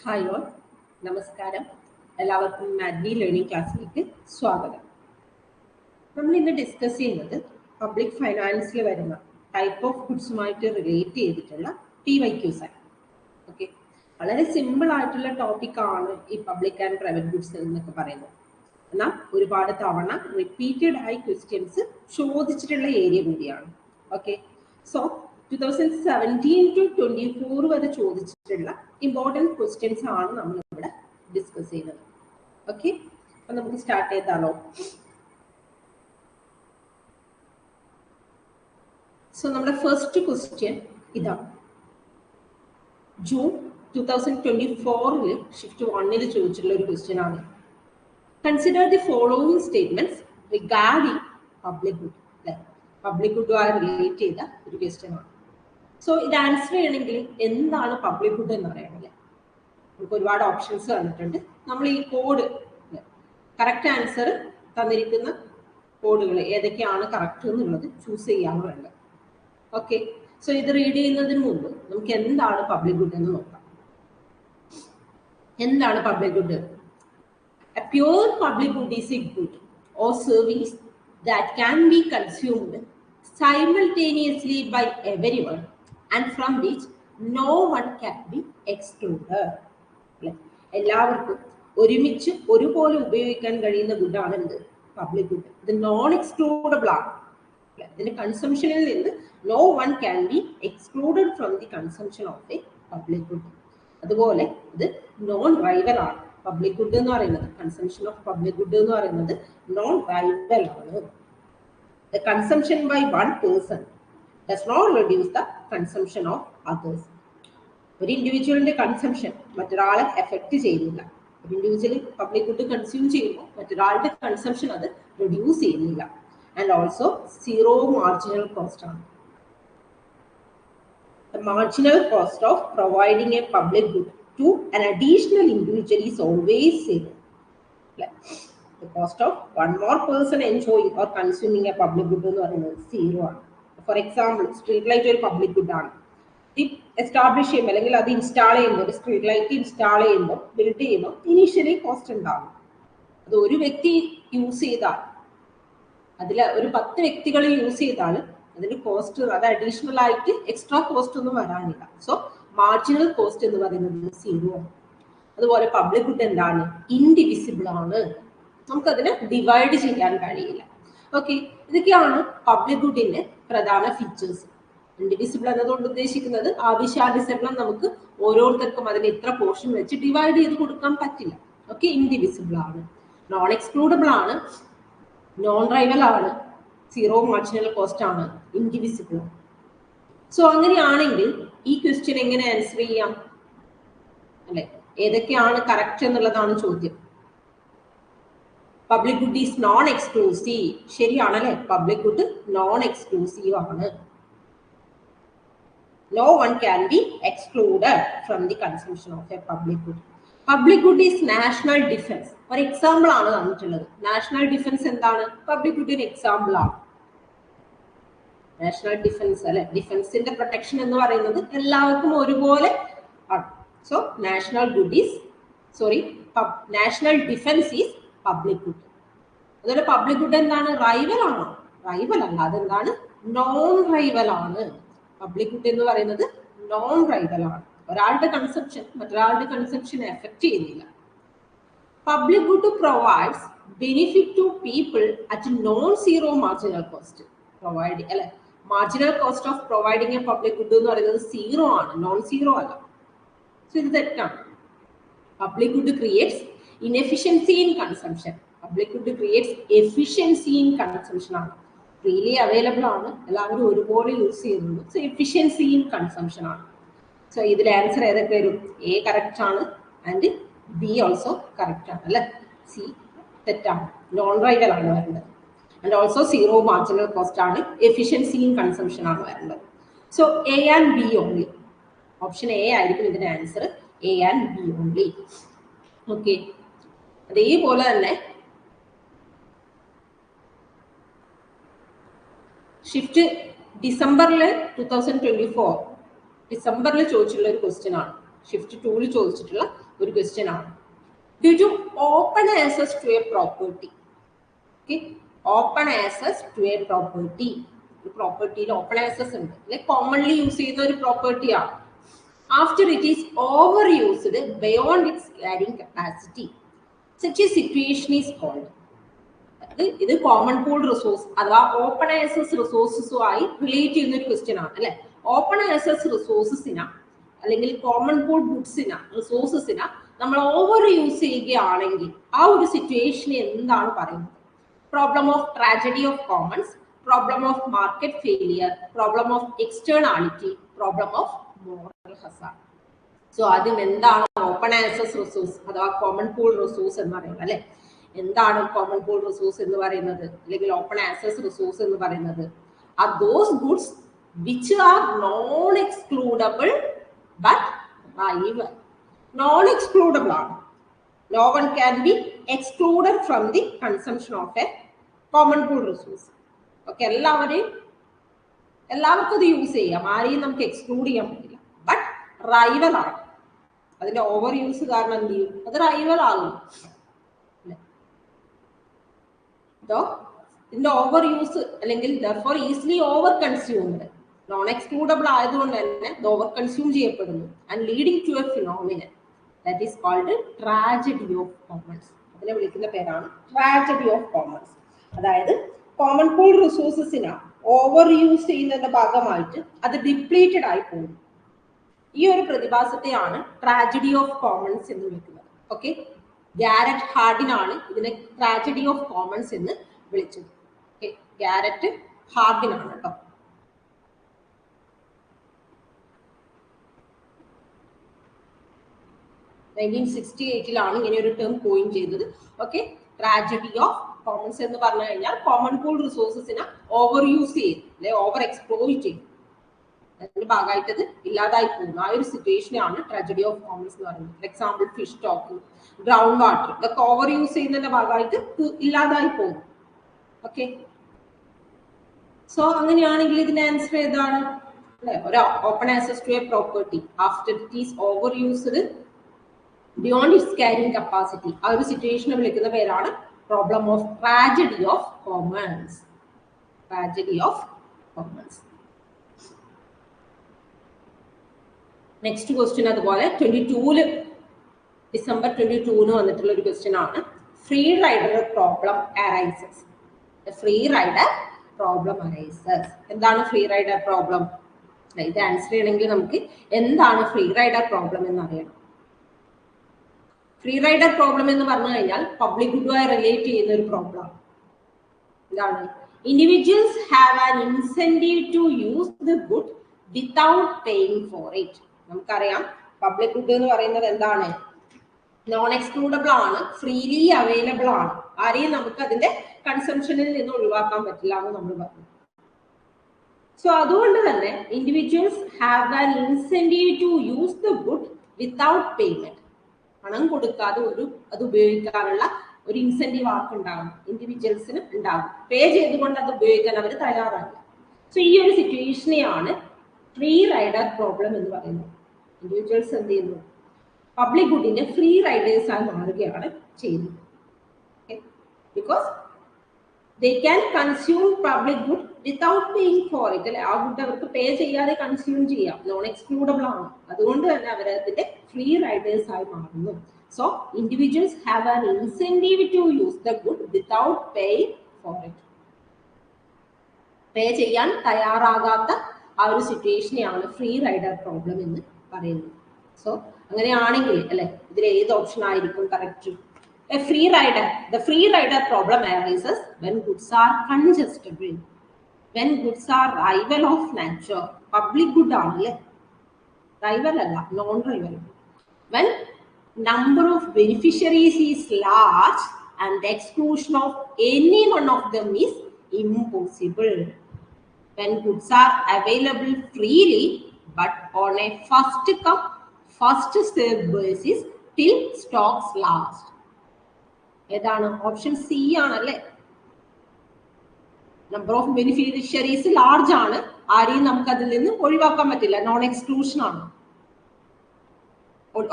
Hi all, നമസ്കാരം. എല്ലാവർക്കും മാഡ്വി learning ക്ലാസ്സിലേക്ക് സ്വാഗതം. നമ്മൾ ഇന്ന് ഡിസ്കസ് ചെയ്യുന്നത് പബ്ലിക് ഫൈനാൻസിൽ വരുന്ന ടൈപ്പ് ഓഫ് ഗുഡ്സുമായിട്ട് റിലേറ്റ് ചെയ്തിട്ടുള്ള PYQs ആണ്. ഓക്കെ, വളരെ സിമ്പിൾ ആയിട്ടുള്ള ടോപ്പിക്കാണ് ഈ പബ്ലിക് ആൻഡ് പ്രൈവറ്റ് ഗുഡ്സ് എന്നൊക്കെ പറയുന്നത്. എന്നാൽ ഒരുപാട് തവണ റിപ്പീറ്റഡ് ആയി ക്വസ്റ്റ്യൻസ് ചോദിച്ചിട്ടുള്ള ഏരിയ കൂടിയാണ്. ഓക്കെ, സോ 2017 to 24 വരെ ചോദിച്ചിട്ടുള്ള ഇമ്പോർട്ടൻറ്റ് ക്വസ്റ്റ്യൻസ് ആണ് നമ്മൾ ഇവിടെ ഡിസ്കസ് ചെയ്യുന്നത്. ഓക്കെ, അപ്പൊ നമുക്ക് സ്റ്റാർട്ട് ചെയ്താലോ? സോ നമ്മുടെ ഫസ്റ്റ് ക്വസ്റ്റ്യൻ ഇതാണ്. ജൂൺ 2024 ഷിഫ്റ്റ് 1 ചോദിച്ചിട്ടുള്ള ഒരു ക്വസ്റ്റ്യൻ ആണ്. Consider the following statements regarding public good. അല്ലെ, പബ്ലിക് ഗുഡുമായി റിലേറ്റ് ചെയ്ത ഒരു ക്വസ്റ്റ്യൻ ആണ്. സോ ഇത് ആൻസർ ചെയ്യണമെങ്കിൽ എന്താണ് പബ്ലിക് ഗുഡ് എന്ന് അറിയണമല്ലേ? നമുക്ക് ഒരുപാട് ഓപ്ഷൻസ് കണ്ടിട്ടുണ്ട്. നമ്മൾ ഈ കോഡ് കറക്റ്റ് ആൻസർ തന്നിരിക്കുന്ന കോഡുകൾ ഏതൊക്കെയാണ് കറക്റ്റ് എന്നുള്ളത് ചൂസ് ചെയ്യാന്ന് വേണ്ടത്. ഓക്കെ, സോ ഇത് റീഡ് ചെയ്യുന്നതിന് മുമ്പ് നമുക്ക് എന്താണ് പബ്ലിക് ഗുഡ് എന്ന് നോക്കാം. എന്താണ് public good? A pure public good is a good or service that can be consumed simultaneously by everyone and from which no one can be excluded. എല്ലാവർക്കും ഒരുമിച്ച് ഒരുപോലെ ഉപയോഗിക്കാൻ കഴിയുന്ന ഗുഡാണ് എന്ത്? Public good. ഇത് നോൺ എക്സ്ക്ലൂഡബിൾ ആണ്. ഇതിന്റെ കൺസംഷനിൽ നിന്ന് no one can be excluded from the consumption of a public good. അതുപോലെ ഇത് നോൺ റൈവൽ ആണ്. പബ്ലിക് ഗുഡ് എന്ന് പറയുന്നത്, കൺസംഷൻ ഓഫ് പബ്ലിക് ഗുഡ് എന്ന് പറയുന്നത് നോൺ റൈവൽ ആണ്. The consumption by one person does not reduce the consumption of others. ഒരു ഇൻഡിവിജ്വലിന്റെ consumption മറ്റൊരാളെ എഫക്ട് ചെയ്യുന്നില്ല. ഒരു ഇൻഡിവിജ്വൽ പബ്ലിക് ഗുഡ് കൺസ്യൂം ചെയ്യുമ്പോൾ മറ്റൊരാളുടെ കൺസംഷൻ അത് റിഡ്യൂസ് ചെയ്യുന്നില്ല. And also zero marginal cost ആണ്. The marginal cost of providing a public good to an additional individual is always zero. The cost of one more person enjoying or consuming a public good എന്ന് പറയുന്നത് zero ആണ്. For example, street light ഒരു public good ആണ്. ഇത് establish ചെയ്യുമ്പോൾ അല്ലെങ്കിൽ അത് install ചെയ്യുമ്പോൾ, ഒരു സ്ട്രീറ്റ് ലൈറ്റ് ഇൻസ്റ്റാൾ ചെയ്യുമ്പോൾ, ബിൽഡ് ചെയ്യുമ്പോൾ ഇനീഷ്യലി കോസ്റ്റ് ഉണ്ടാവും. അത് ഒരു വ്യക്തി യൂസ് ചെയ്താൽ, അതിൽ ഒരു 10 വ്യക്തികൾ യൂസ് ചെയ്താൽ അതിന്റെ കോസ്റ്റ്, അത് അഡീഷണൽ ആയിട്ട് എക്സ്ട്രാ കോസ്റ്റ് ഒന്നും വരാനില്ല. സോ മാർജിനൽ കോസ്റ്റ് എന്ന് പറയുന്നത് സീറോ ആണ്. അതുപോലെ പബ്ലിക് ഗുഡ് എന്താണ്? ഇൻഡിവിസിബിൾ ആണ്. നമുക്കതിനെ ഡിവൈഡ് ചെയ്യാൻ കഴിയില്ല. ഓക്കെ, ഇതൊക്കെയാണ് പബ്ലിക് ഗുഡിന്റെ പ്രധാന ഫീച്ചേഴ്സ്. ഇൻഡിവിസിബിൾ എന്നതുകൊണ്ട് ഉദ്ദേശിക്കുന്നത് ആവശ്യാനുസരണം നമുക്ക് ഓരോരുത്തർക്കും അതിന് ഇത്ര പോർഷൻ വെച്ച് ഡിവൈഡ് ചെയ്ത് കൊടുക്കാൻ പറ്റില്ല. ഓക്കെ, ഇൻഡിവിസിബിൾ ആണ്. നോൺ എക്സ്ക്ലൂഡബിൾ ആണ്, നോൺ റൈവൽ ആണ്, സീറോ മാർജിനൽ കോസ്റ്റ് ആണ്, ഇൻഡിവിസിബിൾ ആണ്. സോ അങ്ങനെയാണെങ്കിൽ ഈ ക്വസ്റ്റ്യൻ എങ്ങനെ ആൻസർ ചെയ്യാം? അല്ലെ, ഏതൊക്കെയാണ് കറക്റ്റ് എന്നുള്ളതാണ് ചോദ്യം. Public good is non exclusive. ശരിയാണല്ലേ, പബ്ലിക് ഗുഡ് നോൺ എക്സ്ക്ലൂസീവ് ആണ്. No one can be excluded from the consumption of a public good. Public good is national defence. ഒരു എക്സാമ്പിൾ ആണ് തന്നിട്ടുള്ളത്. നാഷണൽ ഡിഫൻസ് എന്താണ്? പബ്ലിക് ഗുഡിന് example ആണ്. National defence അല്ലെ, ഡിഫൻസിന്റെ പ്രൊട്ടക്ഷൻ എന്ന് പറയുന്നത് എല്ലാവർക്കും ഒരുപോലെ ആണ്. So national good is national defence is public good. അതുപോലെ പബ്ലിക് ഗുഡ് എന്താണ്? റൈവൽ ആണോ? റൈവൽ അല്ല, അതെന്താണ്? നോൺ റൈവൽ ആണ്. പബ്ലിക് ഗുഡ് എന്ന് പറയുന്നത് നോൺ റൈവൽ ആണ്. ഒരാളുടെ കൺസെപ്ഷൻ മറ്റൊരാളുടെ കൺസെപ്ഷനെ എഫക്ട് ചെയ്യുന്നില്ല. Public good provides benefit to people at non zero marginal cost. Provide അല്ലെ, marginal cost of providing a public good എന്ന് പറയുന്നത് സീറോ ആണ്, നോൺ സീറോ അല്ല. സോ ഇത് തെറ്റാണ്. Public good creates inefficiency in consumption. Public good creates efficiency in consumption ആണ്. Freely available ആണ്, എല്ലാവരും ഒരുപോലെ യൂസ് ചെയ്യുന്നുണ്ട്. സോ എഫിഷ്യൻസി ഇൻ കൺസംഷൻ ആണ്. സോ ഇതിൽ ആൻസർ ഏതൊക്കെ വരും? എ കറക്റ്റ് ആണ് ആൻഡ് ബി ഓൾസോ കറക്റ്റ് ആണ് അല്ലെ. സി തെറ്റാണ്, നോൺ റൈവൽ ആണ് വരേണ്ടത്. And also zero marginal cost ആണ്, എഫിഷ്യൻസി ഇൻ കൺസംഷൻ ആണ് വരേണ്ടത്. So A and B only. Option A ആയിരിക്കും ഇതിന്റെ answer. A and B only. Okay, അതേപോലെ തന്നെ ഷിഫ്റ്റ് ഡിസംബറിൽ 2024 ഡിസംബറിൽ ചോദിച്ചിട്ടുള്ള ഒരു ക്വസ്റ്റ്യൻ ആണ്. ഷിഫ്റ്റ് 2 ചോദിച്ചിട്ടുള്ള ഒരു ക്വസ്റ്റ്യൻ ആണ്. Due to open access to a property. Okay, open access to a property. Property open access ഉണ്ട്. Like commonly use ചെയ്യുന്ന ഒരു property ആണ്. After it is overused beyond its carrying capacity, such a situation is called. ഇത് common pool resource അഥവാ open access റിസോഴ്സസുമായി relate ചെയ്യുന്ന ഒരു question ആണ് അല്ലെ. ഓപ്പൺ ആക്സസ് റിസോഴ്സസിനാ അല്ലെങ്കിൽ കോമൺ പൂൾ ഗുഡ്സിനാ റിസോഴ്സസിനാ നമ്മൾ ഓവർ യൂസ് ചെയ്യുകയാണെങ്കിൽ ആ ഒരു സിറ്റുവേഷനെ എന്താണ് പറയുന്നത്? Problem of tragedy of Commons, problem of market failure, problem of externality, problem of moral Hazard. So ആദ്യം എന്താണ് ഓപ്പൺ ആക്സസ് റിസോഴ്സ് അഥവാ കോമൺ പൂൾ റിസോഴ്സ് എന്ന് പറയുന്നത് അല്ലെ. എന്താണ് കോമൺ പൂൾ റിസോഴ്സ് എന്ന് പറയുന്നത് അല്ലെങ്കിൽ ഓപ്പൺ ആക്സസ് റിസോഴ്സ് എന്ന് പറയുന്നത്? Are those goods which are non excludable but rival. Non excludable ആണ്. No one can be excluded from the consumption of a common pool resource. Okay, എല്ലാവർക്കും ഇത് use ചെയ്യാം, ആരെയും നമുക്ക് എക്സ്ക്ലൂഡ് ചെയ്യാൻ പറ്റില്ല. ബട്ട് റൈവൽ ആണ്. അതിന്റെ ഓവർ യൂസ് കാരണം എന്ത് ചെയ്യും? അത് റൈവൽ ആകും. ഇതിന്റെ ഓവർ യൂസ് അല്ലെങ്കിൽ therefore easily over consumed, non excludable ആയതുകൊണ്ട് തന്നെ ഇത് ഓവർ കൺസ്യൂം ചെയ്യപ്പെടുന്നു. And leading to a phenomenon that is called tragedy of commons. അതിനെ വിളിക്കുന്ന പേരാണ് ട്രാജഡി ഓഫ് കോമൺസ്. അതായത് കോമൺ പൂൾ റിസോഴ്സസിനെ ഓവർ യൂസ് ചെയ്യുന്നതിന്റെ ഭാഗമായിട്ട് അത് ഡിപ്ലീറ്റഡ് ആയി പോകുന്നു. ഈ ഒരു പ്രതിഭാസത്തെയാണ് ട്രാജഡി ഓഫ് കോമൺസ് എന്ന് വിളിക്കുന്നത്. ഓക്കെ, ഗാരറ്റ് ഹാർഡിനാണ് ഇതിനെ ട്രാജഡി ഓഫ് കോമൺസ് എന്ന് വിളിച്ചത്. ഓക്കെ, ഗാരറ്റ് ഹാർഡിനാണ് കേട്ടോ. ലാണ് ഇങ്ങനെ ഒരു ടേം കോയിൻ ചെയ്തത്. ഓക്കെ, ട്രാജഡി ഓഫ് കോമൺസ് എന്ന് പറഞ്ഞു കഴിഞ്ഞാൽ കോമൺ പൂൾ റിസോഴ്സസിനെ ഓവർ യൂസ് ചെയ്യും അല്ലെ, ഓവർ എക്സ്പ്ലോയിറ്റ് ചെയ്യും. അതിന്റെ ഭാഗമായിട്ട് അത് ഇല്ലാതായി പോകുന്നു. ആ ഒരു സിറ്റുവേഷനാണ് ട്രാജഡി ഓഫ് കോമൺസ് എന്ന് പറയുന്നത്. For example fish stock, ground water ഇതൊക്കെ ഓവർ യൂസ് ചെയ്യുന്നതിന്റെ ഭാഗമായിട്ട് ഇല്ലാതായി പോകും. ഓക്കെ, സോ അങ്ങനെയാണെങ്കിൽ ഇതിന്റെ ആൻസർ ഏതാണ്? ഒരു open access to a property after it is over used beyond its carrying capacity, ആ ഒരു സിറ്റുവേഷനെ വിളിക്കുന്ന പേരാണ് problem of tragedy of commons. Tragedy of commons. Next question അതുപോലെ 22 ഡിസംബർ 22 വന്നിട്ടുള്ള ഒരു ക്വസ്റ്റ്യൻ ആണ്. Free rider problem arises. Free rider problem arises. എന്താണ് ഫ്രീ റൈഡർ പ്രോബ്ലം? ഇത് ആൻസർ ചെയ്യണമെങ്കിൽ നമുക്ക് എന്താണ് ഫ്രീ റൈഡർ പ്രോബ്ലം എന്ന് അറിയണം. ഫ്രീ റൈഡർ പ്രോബ്ലം എന്ന് പറഞ്ഞു കഴിഞ്ഞാൽ പബ്ലിക് ഗുഡുമായി റിലേറ്റ് ചെയ്യുന്ന ഒരു പ്രോബ്ലം. എന്താണ്? Individuals have an incentive to use the good without paying for it. നമുക്കറിയാം പബ്ലിക് ഗുഡ് എന്ന് പറയുന്നത് എന്താണ്? നോൺ എക്സ്ക്ലൂഡബിൾ ആണ്, ഫ്രീലി അവൈലബിൾ ആണ്. ആരെയും നമുക്ക് അതിന്റെ കൺസംഷനിൽ നിന്ന് ഒഴിവാക്കാൻ പറ്റില്ല എന്ന് നമ്മൾ പറഞ്ഞു. സോ അതുകൊണ്ട് തന്നെ individuals have an incentive to use the good without payment. പണം കൊടുക്കാതെ അത് ഉപയോഗിക്കാനുള്ള ഒരു ഇൻസെന്റീവ് ആർക്ക് ഉണ്ടാകും? ഇൻഡിവിജ്വൽസിന് ഉണ്ടാകും. പേ ചെയ്തുകൊണ്ട് അത് ഉപയോഗിക്കാൻ അവർ തയ്യാറാകില്ല. സോ ഈ ഒരു സിറ്റുവേഷനെയാണ് ഫ്രീ റൈഡർ പ്രോബ്ലം എന്ന് പറയുന്നത്. ഇൻഡിവിജ്വൽസ് എന്ത് ചെയ്യുന്നു? പബ്ലിക് ഗുഡിന്റെ ഫ്രീ റൈഡേഴ്സ് ആയി മാറുകയാണ് ചെയ്യുന്നത്. Because they can consume public good without paying for it. അല്ലെ, ആ ഗുഡ് അവർക്ക് പേ ചെയ്യാതെ കൺസ്യൂം ചെയ്യാം, നോൺ എക്സ്ക്ലൂഡബിൾ ആണ്. അതുകൊണ്ട് തന്നെ അവർ അതിന്റെ ഫ്രീ റൈഡേഴ്സ് ആയി മാറുന്നു. So individuals have an incentive to use the good without paying for it. Pay ചെയ്യാൻ തയ്യാറാകാത്ത ആ ഒരു സിറ്റുവേഷനെയാണ് ഫ്രീ റൈഡർ പ്രോബ്ലം എന്ന് പറയുന്നത്. സോ അങ്ങനെയാണെങ്കിൽ അല്ലെ, ഇതിൽ ഏത് ഓപ്ഷൻ ആയിരിക്കും correct? A free rider. The free rider problem arises when goods are congestible, when goods are rival of nature. Public good ആണല്ലേ, rival അല്ല, non rival. When number of beneficiaries is large and the exclusion of any one of them is impossible. When goods are available freely but on a first come first served basis till stocks last. ഏതാണ്? Option C ആണല്ലേ. Number of beneficiaries large ആണ്, ആരെയും നമുക്ക് അതിൽ നിന്ന് ഒഴിവാക്കാൻ പറ്റില്ല, non exclusion ആണ്.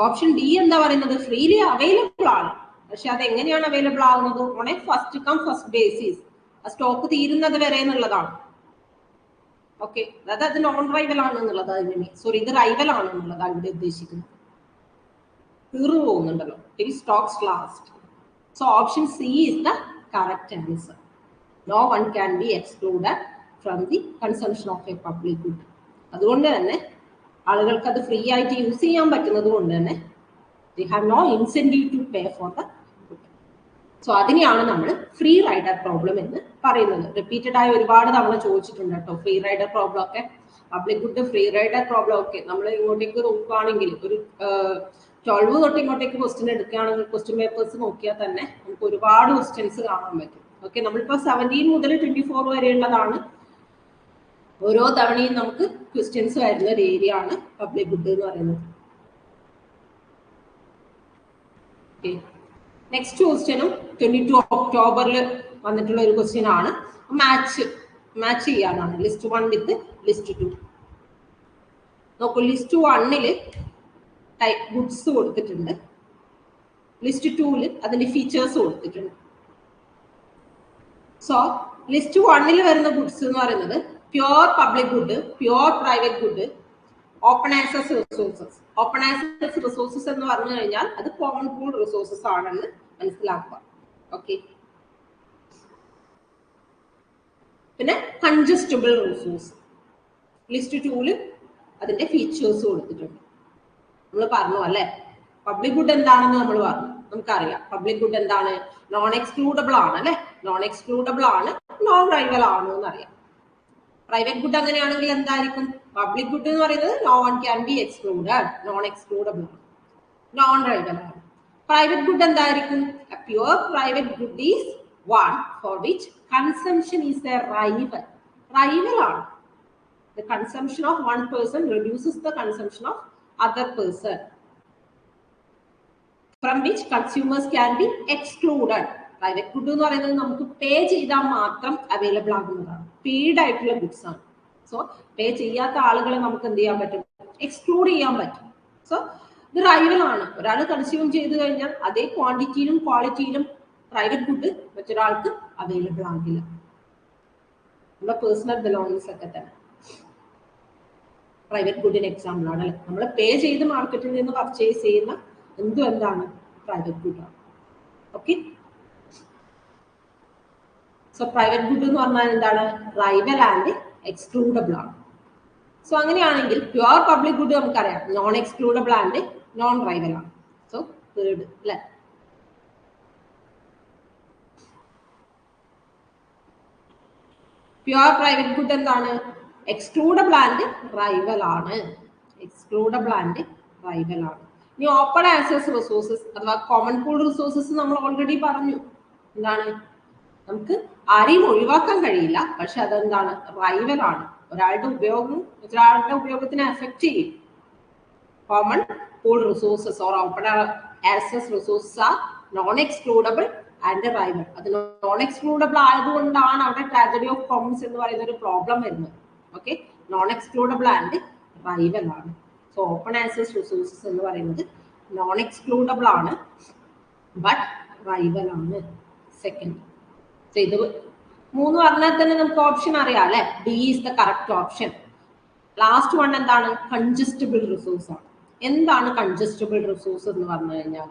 ഓപ്ഷൻ ഡി എന്താ പറയുന്നത്? ഫ്രീലി അവൈലബിൾ ആണ്. പക്ഷെ അത് എങ്ങനെയാണ് അവൈലബിൾ ആവുന്നത്? On a first come first basis. ആ സ്റ്റോക്ക് തീരുന്നത് വരെ എന്നുള്ളതാണ്. ഓക്കെ, അതായത് അത് നോൺ റൈവൽ ആണ് എന്നുള്ളത്. സോറി, ഇത് റൈവൽ ആണ് എന്നുള്ളതാണ് ഇവിടെ ഉദ്ദേശിക്കുന്നത്. തീർന്നു പോകുന്നുണ്ടല്ലോ, till stocks last. So option C is the correct answer. No one can be excluded from the consumption of a public good. അതുകൊണ്ട് തന്നെ ആളുകൾക്ക് അത് ഫ്രീ ആയിട്ട് യൂസ് ചെയ്യാൻ പറ്റുന്നത് കൊണ്ട് തന്നെ they have no incentive to pay for the good. So അതിനെയാണ് നമ്മൾ ഫ്രീ റൈഡർ പ്രോബ്ലം എന്ന് പറയുന്നത്. റിപ്പീറ്റഡ് ആയി ഒരുപാട് തവണ ചോദിച്ചിട്ടുണ്ട് കേട്ടോ ഫ്രീ റൈഡർ പ്രോബ്ലം ഒക്കെ. Public good free rider problem ഒക്കെ നമ്മൾ ഇങ്ങോട്ടേക്ക് നോക്കുകയാണെങ്കിൽ ഒരു 12 തൊട്ട് ഇങ്ങോട്ടേക്ക് ക്വസ്റ്റ്യൻ എടുക്കുകയാണെങ്കിൽ ക്വസ്റ്റ്യൻ പേപ്പേഴ്സ് നോക്കിയാൽ തന്നെ നമുക്ക് ഒരുപാട് ക്വസ്റ്റ്യൻസ് കാണാൻ പറ്റും. ഓക്കെ, നമ്മളിപ്പോ 17 മുതൽ 24 വരെയുള്ളതാണ്. ഓരോ തവണയും നമുക്ക് ക്വസ്റ്റ്യൻസ് വരുന്ന ഒരു ഏരിയ ആണ് പബ്ലിക് ഗുഡ് എന്ന് പറയുന്നത്. നെക്സ്റ്റ് ക്വസ്റ്റ്യനും 22 ഒക്ടോബറിൽ വന്നിട്ടുള്ള ഒരു ക്വസ്റ്റ്യൻ ആണ്. മാച്ച് ചെയ്യാനാണ് ലിസ്റ്റ് 1 വിത്ത് ലിസ്റ്റ് 2. നോക്കൂ, ലിസ്റ്റ് 1 ഗുഡ്സ് കൊടുത്തിട്ടുണ്ട്, ലിസ്റ്റ് 2 അതിന്റെ ഫീച്ചേഴ്സ് കൊടുത്തിട്ടുണ്ട്. സോ ലിസ്റ്റ് 1 വരുന്ന ഗുഡ്സ് എന്ന് പറയുന്നത് pure public good, pure private good, open access resources. Open access resources എന്ന് പറഞ്ഞു കഴിഞ്ഞാൽ അത് കോമൺ പൂൾ റിസോഴ്സസ് ആണെന്ന് മനസ്സിലാക്കുക. ഓക്കെ, പിന്നെ കൺജസ്റ്റബിൾ റിസോഴ്സ് ലിസ്റ്റ് 2 അതിന്റെ ഫീച്ചേഴ്സ് കൊടുത്തിട്ടുണ്ട്. നമ്മൾ പറഞ്ഞു അല്ലെ, പബ്ലിക് ഗുഡ് എന്താണെന്ന് നമ്മൾ പറഞ്ഞു. നമുക്കറിയാം പബ്ലിക് ഗുഡ് എന്താണ്? നോൺ എക്സ്ക്ലൂഡബിൾ ആണ് അല്ലെ, നോൺ എക്സ്ക്ലൂഡബിൾ ആണ്, നോൺ റൈവൽ ആണ് എന്നറിയാം. പ്രൈവറ്റ് ഗുഡ് അങ്ങനെയാണെങ്കിൽ എന്തായിരിക്കും? പബ്ലിക് ഗുഡ് എന്ന് പറയുന്നത് no one can be excluded, non excludable ആണ്, നോൺ റൈവൽ ആണ്. പ്രൈവറ്റ് ഗുഡ് എന്തായിരിക്കും? Pure private good is one for which consumption is a rival. Rival ആണ്. The consumption of one person reduces the consumption of other person, from which consumers can be excluded. Private good എന്ന് പറയുന്നത് നമുക്ക് പേ ചെയ്താൽ മാത്രം available ആകുന്നതാണ്, paid ആയിട്ടുള്ള goods ആണ്. So പേ ചെയ്യാത്ത ആളുകളെ നമുക്ക് എന്ത് ചെയ്യാൻ പറ്റും? എക്സ്ക്ലൂഡ് ചെയ്യാൻ പറ്റും. സോ ഇത് റൈവൽ ആണ്. ഒരാൾ കൺസ്യൂം ചെയ്ത് കഴിഞ്ഞാൽ അതേ ക്വാണ്ടിറ്റിയിലും ക്വാളിറ്റിയിലും പ്രൈവറ്റ് ഗുഡ് മറ്റൊരാൾക്ക് അവൈലബിൾ ആകില്ല. നമ്മുടെ പേഴ്സണൽ ബിലോങ്ങിങ്സ് ഒക്കെ തന്നെ പ്രൈവറ്റ് ഗുഡിന് എക്സാമ്പിൾ ആണ് അല്ലെ. നമ്മൾ പേ ചെയ്ത് മാർക്കറ്റിൽ നിന്ന് പർച്ചേസ് ചെയ്യുന്ന എന്താണ്? പ്രൈവറ്റ് ഗുഡ് ആണ്. ഓക്കെ, സോ പ്രൈവറ്റ് ഗുഡ് എന്ന് പറഞ്ഞാൽ എന്താണ്? റൈവൽ ആൻഡ് എക്സ്ക്ലൂഡബിൾ ആണ്. സോ അങ്ങനെയാണെങ്കിൽ പ്യുവർ പബ്ലിക് ഗുഡ് നമുക്കറിയാം non excludable and non rival ആണ്. സോ തേർഡ് അല്ലെ. പ്യുവർ പ്രൈവറ്റ് ഗുഡ് എന്താണ്? എക്സ്ക്ലൂഡബിൾ ആൻഡ് റൈവൽ ആണ്. എക്സ്ക്ലൂഡബിൾ ആൻഡ് റൈവൽ ആണ്. ഇനി ഓപ്പൺ ആക്സസ് റിസോഴ്സസ് അഥവാ കോമൺ പൂൾ റിസോഴ്സസ് നമ്മൾ ഓൾറെഡി പറഞ്ഞു. എന്താണ്? നമുക്ക് ആരെയും ഒഴിവാക്കാൻ കഴിയില്ല, പക്ഷെ അതെന്താണ്? റൈവൽ ആണ്. ഒരാളുടെ ഉപയോഗത്തിനെ എഫക്ട് ചെയ്യും. Common pool resources or open access resources R non excludable and rival. അത് നോൺ എക്സ്ക്ലൂഡബിൾ ആയതുകൊണ്ടാണ് അവിടെ ട്രാജഡി ഓഫ് കോമൺസ് എന്ന് പറയുന്ന ഒരു പ്രോബ്ലം വരുന്നത്. Okay, non excludable and rival ആണ്. സോ ഓപ്പൺ ആക്സസ് റിസോഴ്സസ് എന്ന് പറയുന്നത് നോൺ എക്സ്ക്ലൂഡബിൾ ആണ്, ബട്ട് റൈവൽ ആണ്. സെക്കൻഡ്, ഇത് 3 പറഞ്ഞാൽ തന്നെ നമുക്ക് ഓപ്ഷൻ അറിയാം അല്ലെ. D is the correct option. Last one എന്താണ്? കൺജസ്റ്റബിൾ റിസോഴ്സ് ആണ്. എന്താണ് കൺജസ്റ്റബിൾ റിസോഴ്സ് എന്ന് പറഞ്ഞു കഴിഞ്ഞാൽ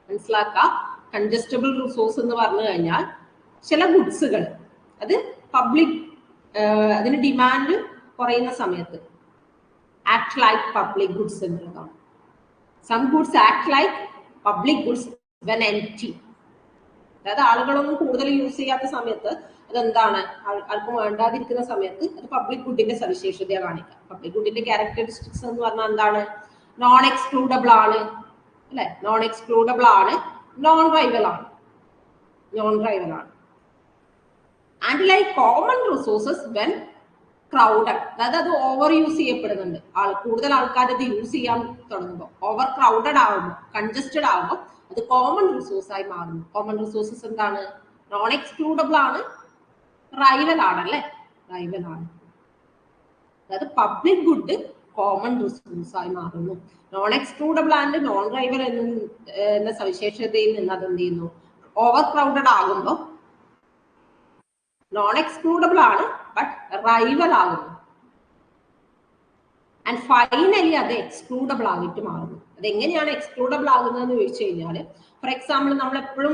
മനസ്സിലാക്കാം. കൺജസ്റ്റബിൾ റിസോഴ്സ് എന്ന് പറഞ്ഞു കഴിഞ്ഞാൽ ചില ഗുഡ്സുകൾ അത് പബ്ലിക് അതിന് ഡിമാൻഡ് കുറയുന്ന സമയത്ത് ആക്ട് ലൈക്ക് പബ്ലിക് ഗുഡ്സ് എന്നുള്ളതാണ്. Some goods act like public goods when empty. അതായത് ആളുകളൊന്നും കൂടുതൽ യൂസ് ചെയ്യാത്ത സമയത്ത് അതെന്താണ്? ആർക്കും വേണ്ടാതിരിക്കുന്ന സമയത്ത് അത് പബ്ലിക് ഗുഡിന്റെ സവിശേഷത കാണിക്കാം. പബ്ലിക് ഗുഡിന്റെ ക്യാരക്ടറിസ്റ്റിക്സ് എന്ന് പറഞ്ഞാൽ എന്താണ്? നോൺ എക്സ്ക്ലൂഡബിൾ ആണ് അല്ലെ, നോൺ എക്സ്ക്ലൂഡബിൾ ആണ്, നോൺ റൈവൽ ആണ്, നോൺ റൈവൽ ആണ്. And like common resources when crowded, അതായത് അത് ഓവർ യൂസ് ചെയ്യപ്പെടുന്നുണ്ട്. കൂടുതൽ ആൾക്കാർ അത് യൂസ് ചെയ്യാൻ തുടങ്ങുമ്പോൾ, ഓവർ ക്രൗഡഡ് ആകുമ്പോൾ, കൺജസ്റ്റഡ് ആകുമ്പോൾ അത് കോമൺ റിസോഴ്സ് ആയി മാറുന്നു. കോമൺ റിസോഴ്സസ് എന്താണ്? നോൺ എക്സ്ക്ലൂഡബിൾ ആണ്, റൈവൽ ആണ് അല്ലെ, റൈവൽ ആണ്. അതായത് പബ്ലിക് ഗുഡ് കോമൺ റിസോഴ്സ് ആയി മാറുന്നു. Non excludable and non rival എന്ന സവിശേഷതയിൽ നിന്ന് അത് എന്ത് ചെയ്യുന്നു? ഓവർ ക്രൗഡഡ് ആകുമ്പോൾ നോൺ എക്സ്ക്ലൂഡബിൾ ആണ്, ബട്ട് റൈവൽ ആകുന്നു. ആൻഡ് ഫൈനലി അത് എക്സ്ക്ലൂഡബിൾ ആയിട്ട് മാറുന്നു. അതെങ്ങനെയാണ് എക്സ്ക്ലൂഡബിൾ ആകുന്നതെന്ന് ചോദിച്ചു കഴിഞ്ഞാൽ, ഫോർ എക്സാമ്പിൾ നമ്മൾ എപ്പോഴും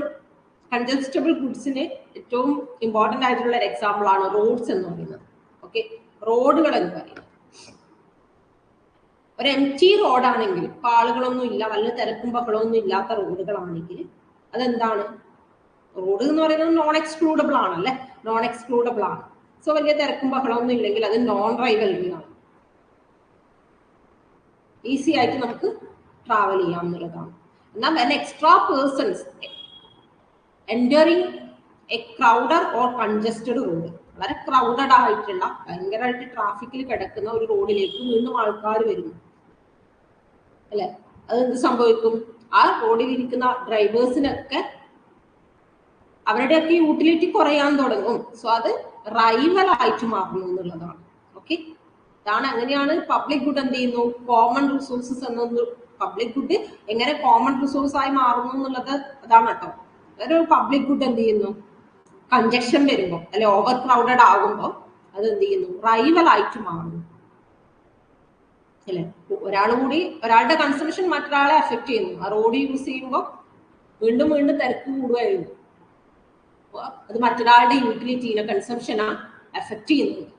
കൺജസ്റ്റബിൾ ഗുഡ്സിന് ഏറ്റവും ഇമ്പോർട്ടന്റ് ആയിട്ടുള്ള ഒരു എക്സാമ്പിൾ ആണ് റോഡ്സ് എന്ന് പറയുന്നത്. ഓക്കെ, റോഡുകൾ എന്ന് പറയുന്നത് ഒരു എംറ്റി റോഡാണെങ്കിൽ, ഇപ്പൊ ആളുകളൊന്നും ഇല്ല, വല്ല തിരക്കും ബഹളമൊന്നും ഇല്ലാത്ത റോഡുകളാണെങ്കിൽ അതെന്താണ്? റോഡ് എന്ന് പറയുന്നത് നോൺ എക്സ്ക്ലൂഡബിൾ ആണല്ലേ, നോൺ എക്സ്ക്ലൂഡബിൾ ആണ്. സോ വലിയ തിരക്കും ബഹളമൊന്നും ഇല്ലെങ്കിൽ അത് നോൺ റൈവൽറി ആണ്. ഈസി ആയിട്ട് നമുക്ക് ട്രാവൽ ചെയ്യാം എന്നുള്ളതാണ്. എന്നാൽ when extra persons entering a crowded or congested road, വളരെ ക്രൗഡഡ് ആയിട്ടുള്ള ഭയങ്കരമായിട്ട് ട്രാഫിക്കിൽ കിടക്കുന്ന ഒരു റോഡിലേക്ക് വീണ്ടും ആൾക്കാർ വരുന്നു അല്ലെ, അത് എന്ത് സംഭവിക്കും? ആ റോഡിൽ ഇരിക്കുന്ന ഡ്രൈവേഴ്സിനൊക്കെ അവരുടെയൊക്കെ യൂട്ടിലിറ്റി കുറയാൻ തുടങ്ങും. സോ അത് റൈവൽ ആയിട്ട് മാറുന്നു എന്നുള്ളതാണ്. ഓക്കെ, ഇതാണ് അങ്ങനെയാണ് പബ്ലിക് ഗുഡ് എന്ത് ചെയ്യുന്നു? കോമൺ റിസോഴ്സസ് എന്നൊന്ന് പബ്ലിക് ഗുഡ് എങ്ങനെ കോമൺ റിസോഴ്സ് ആയി മാറുന്നു എന്നുള്ളത് അതാണ് കേട്ടോ. ഒരു പബ്ലിക് ഗുഡ് എന്ത് ചെയ്യുന്നു? കൺജക്ഷൻ വരുമ്പോൾ അല്ലെ, ഓവർ ക്രൗഡഡ് ആകുമ്പോൾ അത് എന്ത് ചെയ്യുന്നു? റൈവൽ ആയിട്ട് മാറുന്നു അല്ലെ. ഒരാളുടെ കൺസംഷൻ മറ്റൊരാളെ അഫക്ട് ചെയ്യുന്നു. ആ റോഡ് യൂസ് ചെയ്യുമ്പോൾ വീണ്ടും വീണ്ടും തിരക്ക് കൂടുകയായിരുന്നു. അത് മറ്റൊരാളുടെ യൂട്ടിലിറ്റീനെ, കൺസംഷനാ അഫക്ട് ചെയ്യുന്നത്.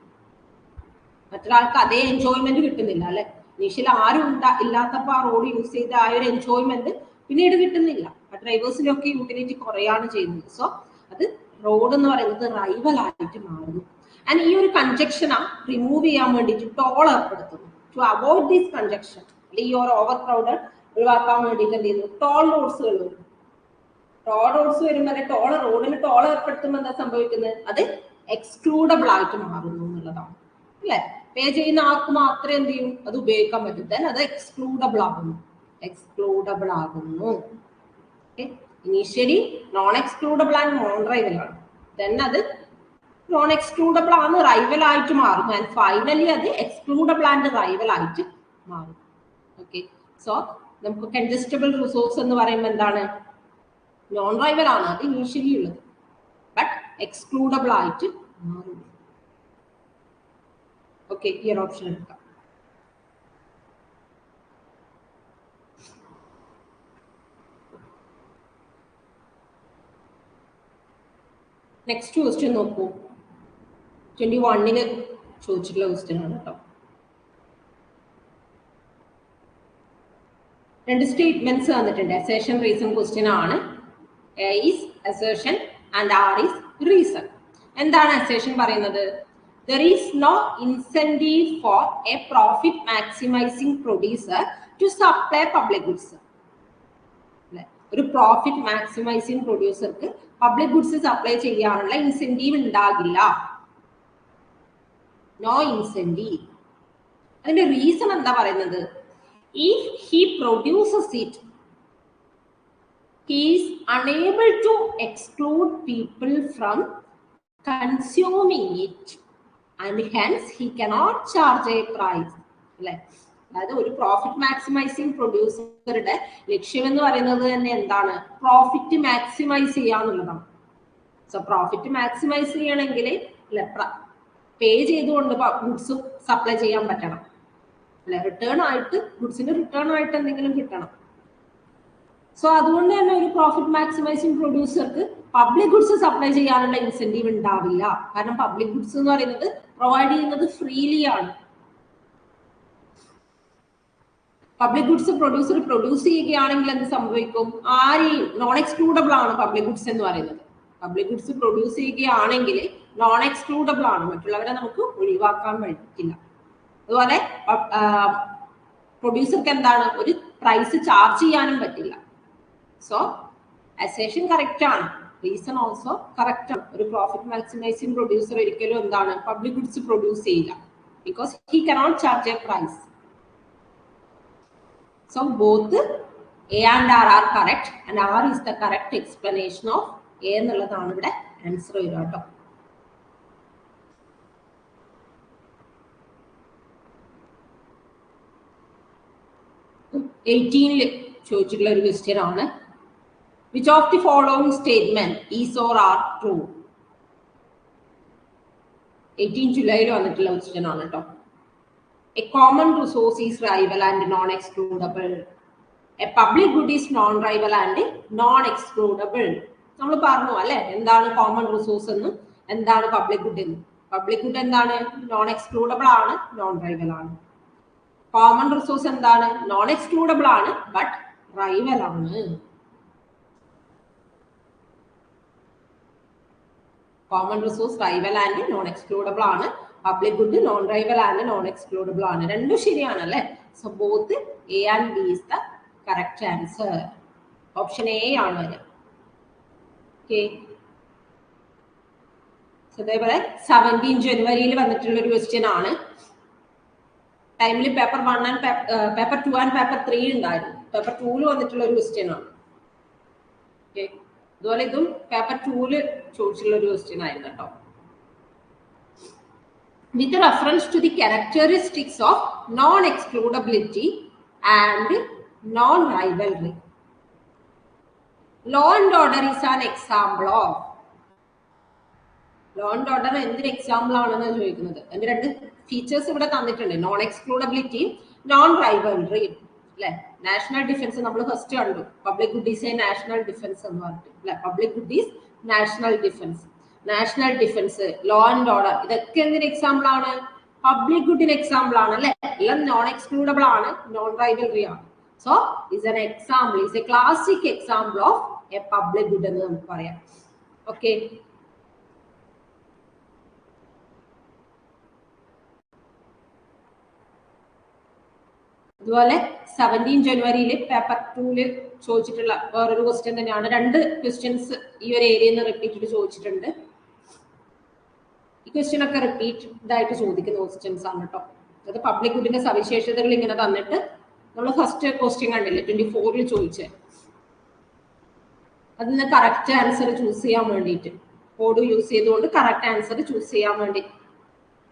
മറ്റൊരാൾക്ക് അതേ എൻജോയ്മെന്റ് കിട്ടുന്നില്ല അല്ലെ. ഇനീഷ്യൽ ആരും ഇല്ലാത്തപ്പോൾ ആ റോഡ് യൂസ് ചെയ്ത ആ ഒരു എൻജോയ്മെന്റ് പിന്നീട് കിട്ടുന്നില്ല. ആ ഡ്രൈവേഴ്സിനൊക്കെ യൂട്ടിലിറ്റി കുറയാണ് ചെയ്യുന്നത്. സോ അത് റോഡ് എന്ന് പറയുന്നത് റൈവൽ ആയിട്ട് മാറുന്നു. ആൻഡ് ഈ ഒരു കൺജക്ഷനാ റിമൂവ് ചെയ്യാൻ വേണ്ടിയിട്ട് ടോൾ ഏർപ്പെടുത്തുന്നു. ടു അവോയ്ഡ് ദിസ് കൺജക്ഷൻ, അല്ലെങ്കിൽ ഈ ഒരു ഓവർ ക്രൗഡ് ഒഴിവാക്കാൻ വേണ്ടിയിട്ട് എന്ത് ചെയ്യുന്നു? ടോൾ റോഡ്സുകൾ വരും. ടോൾ റോഡ്സ് വരുമ്പോൾ റോഡിന് ടോൾ ഏർപ്പെടുത്തുമ്പോൾ എന്താ സംഭവിക്കുന്നത്? അത് എക്സ്ക്ലൂഡബിൾ ആയിട്ട് മാറുന്നു എന്നുള്ളതാണ് അല്ലെ. പേ ചെയ്യുന്ന ആൾക്ക് മാത്രമേ എന്ത് ചെയ്യും? അത് ഉപയോഗിക്കാൻ പറ്റും. ദെൻ അത് എക്സ്ക്ലൂഡബിൾ ആകുന്നു. എക്സ്ക്ലൂഡബിൾ ആകുന്നു. Initially non excludable and non rival ആണ്. ദെൻ അത് നോൺ എക്സ്ക്ലൂഡബിൾ ആണ്, റൈവൽ ആയിട്ട് മാറും. ആൻഡ് ഫൈനലി അത് എക്സ്ക്ലൂഡബിൾ ആൻഡ് റൈവൽ ആയിട്ട് മാറും. ഓക്കെ, സോ നമുക്ക് കൺജസ്റ്റബിൾ റിസോഴ്സ് എന്ന് പറയുമ്പോൾ എന്താണ്? നോൺ റൈവൽ ആണ് അത് ഇനീഷ്യലി ഉള്ളത്, ബട്ട് എക്സ്ക്ലൂഡബിൾ ആയിട്ട് മാറും. ഓക്കെ, ഈ ഒരു ഓപ്ഷൻ എടുക്കാം. നെക്സ്റ്റ് ക്വസ്റ്റ്യൻ നോക്കൂ. 21 ചോദിച്ചിട്ടുള്ള ക്വസ്റ്റ്യൻ ആണ് കേട്ടോ. രണ്ട് സ്റ്റേറ്റ്മെന്റ്സ് തന്നിട്ടുണ്ട്. അസേഷൻ റീസൺ ക്വസ്റ്റ്യൻ ആണ്. A is assertion and R is reason. എന്താണ് അസേഷൻ പറയുന്നത്? There is no incentive for a profit maximizing producer to supply public goods. ഒരു പ്രോഫിറ്റ് മാക്സിമൈസിങ് പ്രൊഡ്യൂസർക്ക് പബ്ലിക് ഗുഡ്സ് സപ്ലൈ ചെയ്യാനുള്ള ഇൻസെന്റീവ് ഉണ്ടാകില്ല. No incentive. അതിന്റെ reason എന്താ പറയുന്നത്? If he produces it, he is unable to exclude people from consuming it. And hence he cannot charge a price. അല്ലെ, അതായത് ഒരു പ്രോഫിറ്റ് മാക്സിമൈസിങ് പ്രൊഡ്യൂസറുടെ ലക്ഷ്യം എന്ന് പറയുന്നത് തന്നെ എന്താണ്? പ്രോഫിറ്റ് മാക്സിമൈസ് ചെയ്യാന്നുള്ളതാണ്. സോ പ്രോഫിറ്റ് മാക്സിമൈസ് ചെയ്യണമെങ്കിൽ പേ ചെയ്തുകൊണ്ട് ഗുഡ്സ് സപ്ലൈ ചെയ്യാൻ പറ്റണം അല്ലെ. റിട്ടേൺ ആയിട്ട് ഗുഡ്സിന് റിട്ടേൺ ആയിട്ട് എന്തെങ്കിലും കിട്ടണം. സോ അതുകൊണ്ട് തന്നെ ഒരു പ്രോഫിറ്റ് മാക്സിമൈസിങ് പ്രൊഡ്യൂസർക്ക് പബ്ലിക് ഗുഡ്സ് സപ്ലൈ ചെയ്യാനുള്ള ഇൻസെന്റീവ് ഉണ്ടാവില്ല. കാരണം പബ്ലിക് ഗുഡ്സ് എന്ന് പറയുന്നത് പ്രൊവൈഡ് ചെയ്യുന്നത് ഫ്രീലി ആണ്. പബ്ലിക് ഗുഡ്സ് പ്രൊഡ്യൂസർ പ്രൊഡ്യൂസ് ചെയ്യുകയാണെങ്കിൽ എന്ത് സംഭവിക്കും? ആരെയും നോൺ എക്സ്ക്ലൂഡബിൾ ആണ് പബ്ലിക് ഗുഡ്സ് എന്ന് പറയുന്നത്. പബ്ലിക് ഗുഡ്സ് പ്രൊഡ്യൂസ് ചെയ്യുകയാണെങ്കിൽ നോൺ എക്സ്ക്ലൂഡബിൾ ആണ്, മറ്റുള്ളവരെ നമുക്ക് ഒഴിവാക്കാൻ പറ്റില്ല. അതുപോലെ പ്രൊഡ്യൂസർക്ക് എന്താണ്? ഒരു പ്രൈസ് ചാർജ് ചെയ്യാനും പറ്റില്ല. സോ അസേഷൻ കറക്റ്റ് ആണ്, റീസൺ ഓൾസോ കറക്റ്റ് ആണ്. ഒരു പ്രോഫിറ്റ് മാക്സിമൈസിങ് പ്രൊഡ്യൂസർ ഒരിക്കലും എന്താണ്? പബ്ലിക് ഗുഡ്സ് പ്രൊഡ്യൂസ് ചെയ്യില്ല, because he cannot charge a price. So both A and R are correct, and R is the correct explanation of A എന്നുള്ളതാണ് ഇവിടെ answer വരിക കേട്ടോ. 18 ചോദിച്ചിട്ടുള്ള ഒരു ക്വസ്റ്റ്യൻ ആണ്. Which of the following statement is or are true? 18 ജൂലൈയിൽ വന്നിട്ടുള്ള question ആണ് കേട്ടോ. A common resource is rival and non excludable. A public good is non rival and non excludable. നമ്മൾ പറഞ്ഞു അല്ലെ എന്താണ് കോമൺ റിസോഴ്സ് എന്ന്, എന്താണ് പബ്ലിക് ഗുഡ് എന്ന്. പബ്ലിക് ഗുഡ് എന്താണ്? നോൺ എക്സ്ക്ലൂഡബിൾ ആണ്, നോൺ റൈവൽ ആണ്. കോമൺ റിസോഴ്സ് എന്താണ്? നോൺ എക്സ്ക്ലൂഡബിൾ ആണ് ബട്ട് റൈവൽ ആണ്. Common resource rival and non excludable ആണ്. Public good non rival and non excludable ആണ്. രണ്ടും ശരിയാണ് അല്ലെ. So both A and B is the correct answer. Option A ആണ് വരിക. ഓക്കെ. അതേപോലെ 17 ജനുവരിയിൽ വന്നിട്ടുള്ള ഒരു ക്വസ്റ്റ്യൻ ആണ്. ടൈമിൽ paper 1 and paper 2 and paper 3 ഉണ്ടായിരുന്നു. പേപ്പർ 2 വന്നിട്ടുള്ള ഒരു ക്വസ്റ്റ്യൻ ആണ്. ഓക്കെ. അതുപോലെ ഇതും പേപ്പർ 2 ചോദിച്ചിട്ടുള്ള ഒരു ക്വസ്റ്റ്യൻ ആയിരുന്നു കേട്ടോ. With reference to the characteristics of non excludability and non rivalry, law and order is an example of. Law and order എന്തൊരു എക്സാമ്പിൾ ആണെന്ന് ചോദിക്കുന്നത്. അതിന്റെ രണ്ട് ഫീച്ചേഴ്സ് ഇവിടെ തന്നിട്ടുണ്ട്, നോൺ എക്സ്ക്ലൂഡബിലിറ്റിയും നോൺ റൈവൽറിയും അല്ലെ. നാഷണൽ ഡിഫൻസ് നമ്മൾ ഫസ്റ്റ് കണ്ടു. Public good is A national defence എന്ന് പറഞ്ഞിട്ട് അല്ലെ. Public good is national defence. National defence, law and order, ഇതൊക്കെ എന്തിന് എക്സാമ്പിൾ ആണ്? പബ്ലിക് ഗുഡിന് എക്സാമ്പിൾ ആണ് അല്ലെ. എല്ലാം നോൺ എക്സ്ക്ലൂഡബിൾ ആണ്, നോൺ റൈവൽറി ആണ്. So is an example, is A classic example of a public good എന്ന് നമുക്ക് പറയാം. ഓക്കെ. അതുപോലെ 17 ജനുവരിയിൽ പേപ്പർ 2 ചോദിച്ചിട്ടുള്ള വേറൊരു ക്വസ്റ്റ്യൻ തന്നെയാണ്. രണ്ട് ക്വസ്റ്റ്യൻസ് ഈ ഒരു ഏരിയയിൽ നിന്ന് റിപ്പീറ്റഡ് ചോദിച്ചിട്ടുണ്ട്. ഈ ക്വസ്റ്റ്യൻ ഒക്കെ റിപ്പീറ്റഡ് ആയിട്ട് ചോദിക്കുന്ന ക്വസ്റ്റ്യൻസ് ആണ് കേട്ടോ. അത് പബ്ലിക് ഗുഡിന്റെ സവിശേഷതകൾ ഇങ്ങനെ തന്നിട്ട് നമ്മൾ ഫസ്റ്റ് ക്വസ്റ്റ്യൻ കണ്ടില്ലേ 24 ചോദിച്ചത്, അതിന് കറക്റ്റ് ആൻസർ ചൂസ് ചെയ്യാൻ വേണ്ടിയിട്ട് കോഡ് യൂസ് ചെയ്തുകൊണ്ട് കറക്റ്റ് ആൻസർ ചൂസ് ചെയ്യാൻ വേണ്ടി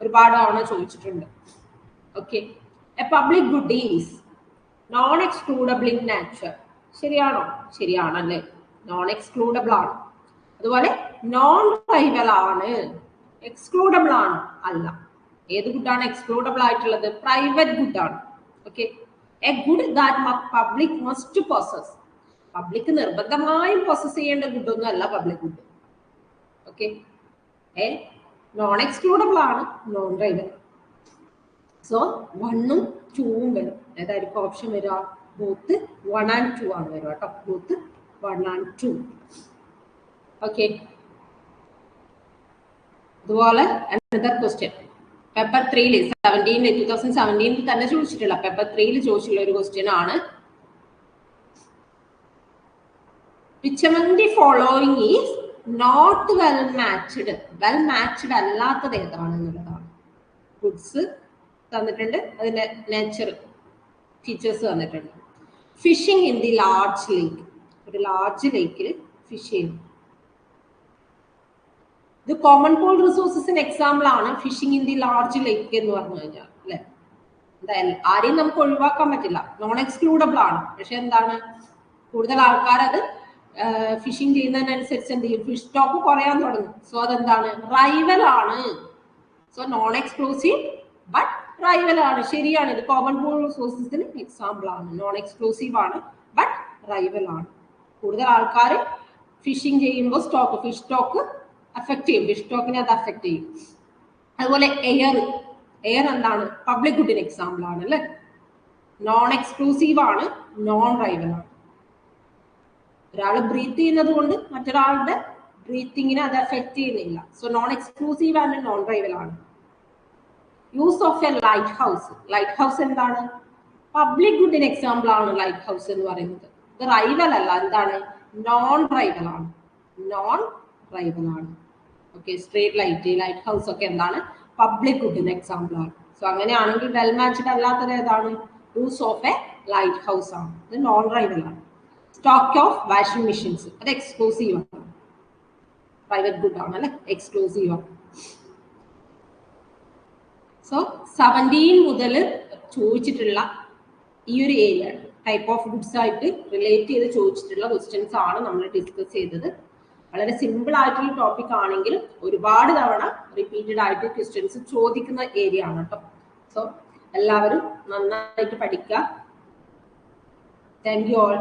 ഒരുപാട് തവണ ചോദിച്ചിട്ടുണ്ട്. Okay. A public good is non excludable in nature. ശരിയാണോ? ശരിയാണല്ലേ. നോൺ എക്സ്ക്ലൂഡബിൾ ആണ്. അതുപോലെ നോൺ റൈവൽ ആണ്. എക്സ്ക്ലൂഡബിൾ ആണ്? അല്ല. ഏത് ഗുഡാണ് എക്സ്ക്ലൂഡബിൾ ആയിട്ടുള്ളത്? പ്രൈവറ്റ് ഗുഡ് ആണ്. Okay. A good that public must possess. Public നിർബന്ധമായും പൊസസ് ചെയ്യേണ്ട ഗുഡൊന്നും അല്ല public good. Okay. Non excludable ആണ്, നോൺ റൈവൽ. സോ 1ഉം 2ഉം വരും. ഏതായിരിക്കും ഓപ്ഷൻ വരിക? ബോത്ത് 1 and 2 ആണ് വരിക കേട്ടോ. Both 1 and 2. ഓക്കെ. അതുപോലെ അനദർ ക്വസ്റ്റ്യൻ പേപ്പർ 3 2017 തന്നെ ചോദിച്ചിട്ടുള്ള പേപ്പർ 3 ചോദിച്ചിട്ടുള്ള ഒരു ക്വസ്റ്റ്യൻ ആണ്. Which among the following is not well matched. Well matched അല്ലാത്തത് ഏതാണെന്നുള്ളതാണ്. ഗുഡ്സ് തന്നിട്ടുണ്ട്, അതിന്റെ നേച്ചർ ഫീച്ചേഴ്സ് തന്നിട്ടുണ്ട്. Fishing in the large lake. ഒരു ലാർജ് ലേക്കിൽ ഫിഷ് ചെയ്യുന്നു. ഇത് കോമൺ പോൾ റിസോഴ്സസിന് എക്സാമ്പിൾ ആണ് fishing in the large lake എന്ന് പറഞ്ഞു കഴിഞ്ഞാൽ അല്ലെ. എന്തായാലും ആരെയും നമുക്ക് ഒഴിവാക്കാൻ പറ്റില്ല, നോൺ എക്സ്ക്ലൂഡബിൾ ആണ്. പക്ഷെ എന്താണ്, കൂടുതൽ ആൾക്കാർ അത് ഫിഷിംഗ് ചെയ്യുന്നതിനനുസരിച്ച് എന്ത് ചെയ്യും? ഫിഷ് സ്റ്റോക്ക് കുറയാൻ തുടങ്ങും. സോ അതെന്താണ്? റൈവൽ ആണ്. So non exclusive but rival ആണ്. ശരിയാണ്. ഇത് കോമൺ പോൾ റിസോഴ്സസിന് എക്സാമ്പിൾ ആണ്. നോൺ എക്സ്ക്ലൂസീവ് ആണ് ബട്ട് റൈവൽ ആണ്. കൂടുതൽ ആൾക്കാർ ഫിഷിംഗ് ചെയ്യുമ്പോൾ ഫിഷ് സ്റ്റോക്ക് അഫക്ട് ചെയ്യും. ഫിഷ് സ്റ്റോക്കിനെ അത് അഫക്ട് ചെയ്യും. അതുപോലെ എയർ എന്താണ്? പബ്ലിക് ഗുഡിന് എക്സാമ്പിൾ ആണ് അല്ലെ. നോൺ എക്സ്ക്ലൂസീവ് ആണ്, നോൺ റൈവൽ ആണ്. ഒരാൾ ബ്രീത്ത് ചെയ്യുന്നത് കൊണ്ട് മറ്റൊരാളുടെ ബ്രീത്തിങ്ങിനെ അത് അഫക്ട് ചെയ്യുന്നില്ല. So non exclusive and non rival ആണ്. Use of a lighthouse. Lighthouse എന്താണ്? പബ്ലിക് ഗുഡിന് എക്സാമ്പിൾ ആണ് ലൈറ്റ് ഹൗസ് എന്ന് പറയുന്നത്. ഇത് റൈവൽ അല്ല. എന്താണ്? നോൺ റൈവൽ ആണ്. നോൺ റൈവൽ ആണ്. ഓക്കെ. സ്ട്രീറ്റ് ലൈറ്റ് ഹൗസ് ഒക്കെ എന്താണ്? പബ്ലിക് ഗുഡിന് എക്സാമ്പിൾ ആണ്. സോ അങ്ങനെയാണെങ്കിൽ വെൽ മാച്ച്ഡ് അല്ലാത്തത് ഏതാണ്? Use of a lighthouse ആണ്. ഇത് നോൺ റൈവൽ ആണ്. സ്റ്റോക്ക് ഓഫ് വാഷിംഗ് മെഷീൻസ് അത് എക്സ്ക്ലൂസീവ് ആണ്. പ്രൈവറ്റ് ഗുഡ് ആണ് അല്ലെ, എക്സ്ക്ലൂസീവ് ആണ്. സോ 17 മുതൽ ചോദിച്ചിട്ടുള്ള ഈ ഒരു ഏരിയ ടൈപ്പ് ഓഫ് ഗുഡ്സ് ആയിട്ട് റിലേറ്റ് ചെയ്ത് ചോദിച്ചിട്ടുള്ള ക്വസ്റ്റ്യൻസ് ആണ് നമ്മൾ ഡിസ്കസ് ചെയ്തത്. വളരെ സിമ്പിൾ ആയിട്ടുള്ള ടോപ്പിക് ആണെങ്കിലും ഒരുപാട് തവണ റിപ്പീറ്റഡ് ആയിട്ട് ക്വസ്റ്റ്യൻസ് ചോദിക്കുന്ന ഏരിയ ആണ് കേട്ടോ. സോ എല്ലാവരും നന്നായിട്ട് പഠിക്കുക. Thank you all.